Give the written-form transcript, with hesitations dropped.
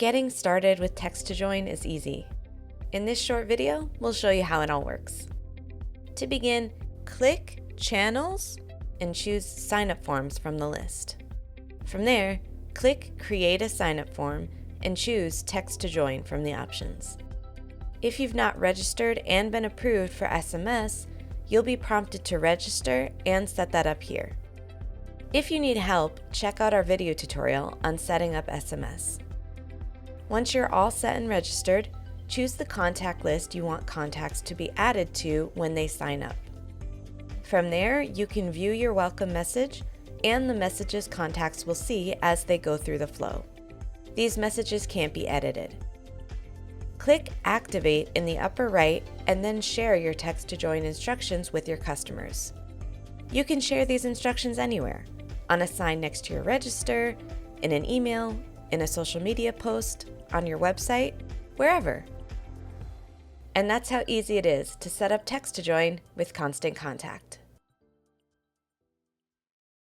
Getting started with text to join is easy. In this short video, we'll show you how it all works. To begin, click Channels and choose Sign-up Forms from the list. From there, click Create a Sign-up Form and choose Text to Join from the options. If you've not registered and been approved for SMS, you'll be prompted to register and set that up here. If you need help, check out our video tutorial on setting up SMS. Once you're all set and registered, choose the contact list you want contacts to be added to when they sign up. From there, you can view your welcome message and the messages contacts will see as they go through the flow. These messages can't be edited. Click Activate in the upper right and then share your text to join instructions with your customers. You can share these instructions anywhere, on a sign next to your register, in an email, in a social media post, on your website, wherever. And that's how easy it is to set up text to join with Constant Contact.